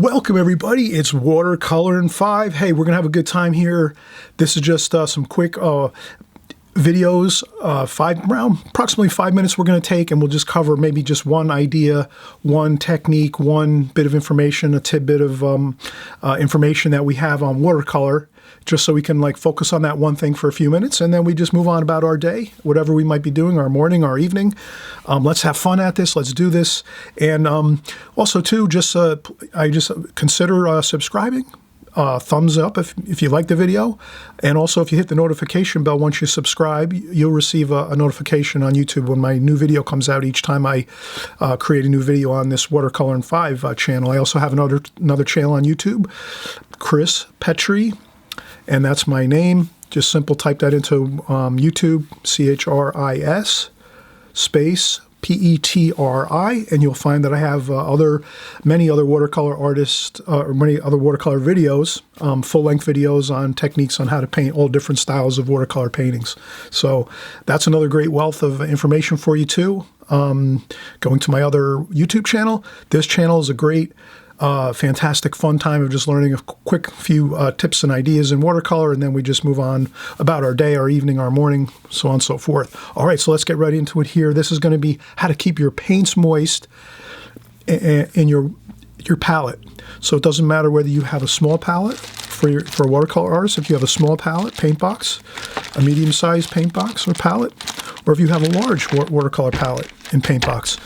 Welcome everybody, it's Watercolor in 5. Hey, we're gonna have a good time here. This is just some quick videos, around approximately 5 minutes we're gonna take, and we'll just cover maybe just one idea, one technique, one bit of information, a tidbit of information that we have on watercolor, just so we can like focus on that one thing for a few minutes, and then we just move on about our day, whatever we might be doing, our morning, our evening. Let's have fun at this. Let's do this. And also too, I just consider subscribing. Thumbs up if you like the video, and also if you hit the notification bell once you subscribe, you'll receive a notification on YouTube when my new video comes out each time I create a new video on this Watercolor in 5 channel. I also have another channel on YouTube, Chris Petrie, and that's my name. Just simple type that into YouTube, CHRIS space PETRI, and you'll find that I have many other watercolor artists, or many other watercolor videos, full-length videos on techniques on how to paint all different styles of watercolor paintings. So that's another great wealth of information for you too. Going to my other YouTube channel, this channel is a great fantastic fun time of just learning a quick few tips and ideas in watercolor, and then we just move on about our day, our evening, our morning, so on and so forth. All right, so let's get right into it here. This is going to be how to keep your paints moist in your palette. So it doesn't matter whether you have a small palette for a watercolor artist, if you have a small palette, paint box, a medium-sized paint box or palette, or if you have a large watercolor palette and paint box.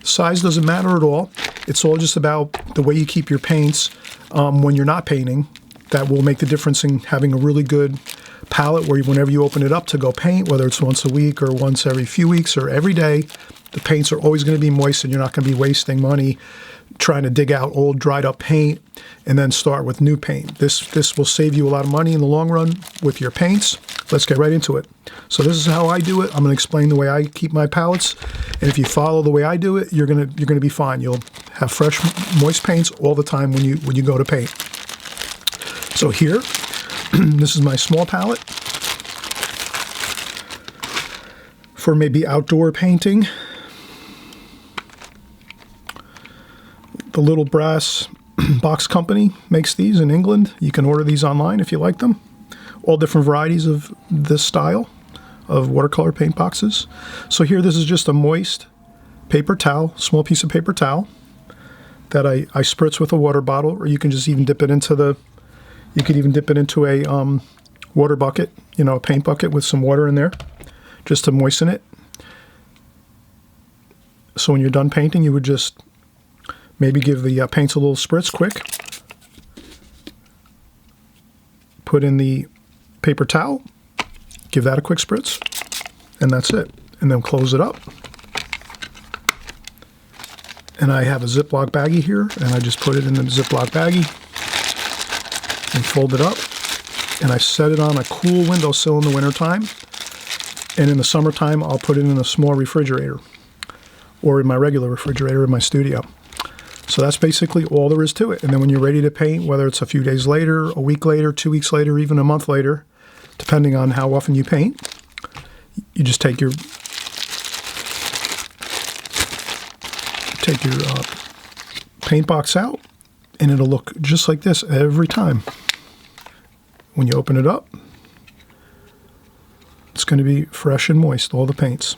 Size doesn't matter at all. It's all just about the way you keep your paints when you're not painting. That will make the difference in having a really good palette where whenever you open it up to go paint, whether it's once a week or once every few weeks or every day, the paints are always going to be moist, and you're not going to be wasting money trying to dig out old dried up paint and then start with new paint. This will save you a lot of money in the long run with your paints. Let's get right into it. So this is how I do it. I'm going to explain the way I keep my palettes, and if you follow the way I do it, you're going to be fine. You'll have fresh, moist paints all the time when you go to paint. So here, this is my small palette for maybe outdoor painting. The Little Brass Box Company makes these in England. You can order these online if you like them. All different varieties of this style of watercolor paint boxes. So here, this is just a moist paper towel, small piece of paper towel that I spritz with a water bottle, or you can just even dip it into a water bucket, a paint bucket with some water in there, just to moisten it. So when you're done painting, you would just maybe give the paints a little spritz quick. Put in the paper towel, give that a quick spritz, and that's it. And then close it up. And I have a Ziploc baggie here, and I just put it in the Ziploc baggie and fold it up. And I set it on a cool windowsill in the wintertime. And in the summertime, I'll put it in a small refrigerator, or in my regular refrigerator in my studio. So that's basically all there is to it. And then when you're ready to paint, whether it's a few days later, a week later, 2 weeks later, even a month later, depending on how often you paint, you just take your paint box out, and it'll look just like this every time. When you open it up, it's going to be fresh and moist, all the paints.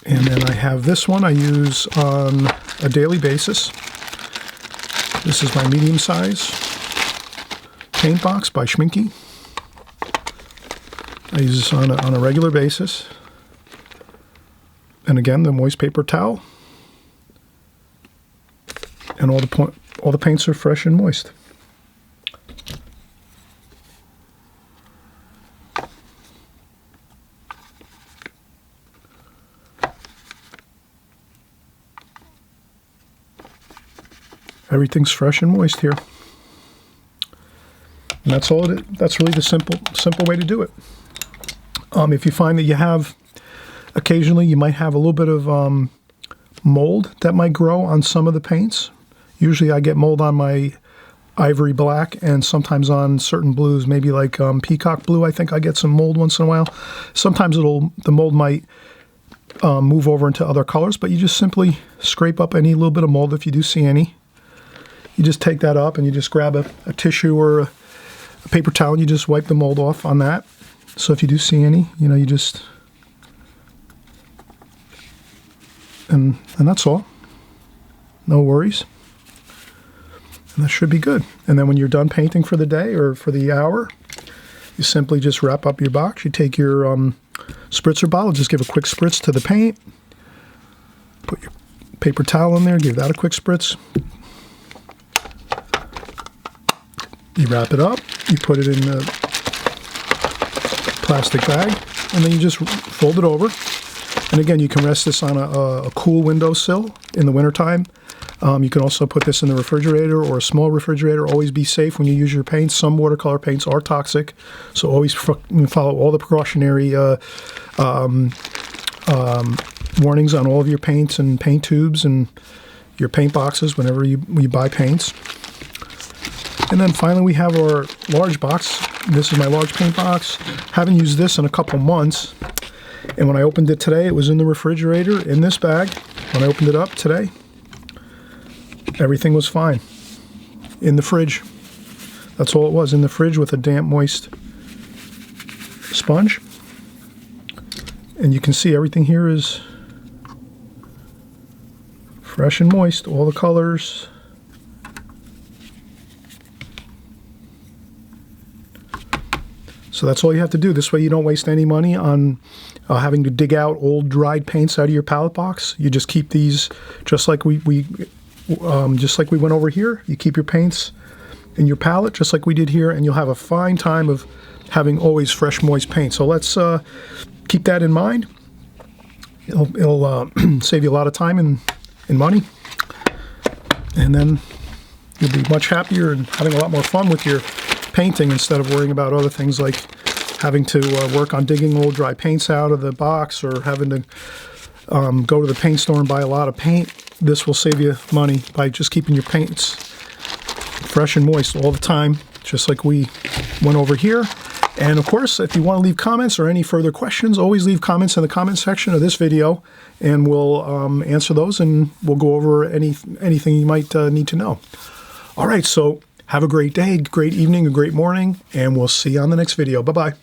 And then I have this one I use on a daily basis. This is my medium size paint box by Schminke. I use this on a regular basis. And again, the moist paper towel. And all the paints are fresh and moist. Everything's fresh and moist here. And that's all it is. That's really the simple way to do it. If you find that you have, occasionally you might have a little bit of mold that might grow on some of the paints. Usually I get mold on my ivory black and sometimes on certain blues, maybe like peacock blue. I think I get some mold once in a while. Sometimes the mold might move over into other colors, but you just simply scrape up any little bit of mold if you do see any. You just take that up and you just grab a tissue or a paper towel and you just wipe the mold off on that. So if you do see any, you know, you just, and that's all. No worries. And that should be good. And then when you're done painting for the day or for the hour, you simply just wrap up your box. You take your spritzer bottle, just give a quick spritz to the paint. Put your paper towel in there, give that a quick spritz. You wrap it up, you put it in the plastic bag, and then you just fold it over. And again, you can rest this on a cool windowsill in the wintertime. You can also put this in the refrigerator or a small refrigerator. Always be safe when you use your paints. Some watercolor paints are toxic, so always follow all the precautionary warnings on all of your paints and paint tubes and your paint boxes whenever you buy paints. And then finally we have our large box. This is my large paint box. Haven't used this in a couple months. And when I opened it today, it was in the refrigerator in this bag. When I opened it up today, everything was fine. In the fridge. That's all it was, in the fridge with a damp, moist sponge. And you can see everything here is fresh and moist, all the colors. So that's all you have to do. This way you don't waste any money on having to dig out old dried paints out of your palette box. You just keep these just like we went over here. You keep your paints in your palette just like we did here, and you'll have a fine time of having always fresh, moist paint. So let's keep that in mind. It'll save you a lot of time and money, and then you'll be much happier and having a lot more fun with your painting instead of worrying about other things like having to work on digging old dry paints out of the box or having to go to the paint store and buy a lot of paint. This will save you money by just keeping your paints fresh and moist all the time, just like we went over here. And of course, if you want to leave comments or any further questions, always leave comments in the comment section of this video, and we'll answer those, and we'll go over anything you might need to know. All right, so have a great day, great evening, a great morning, and we'll see you on the next video. Bye-bye.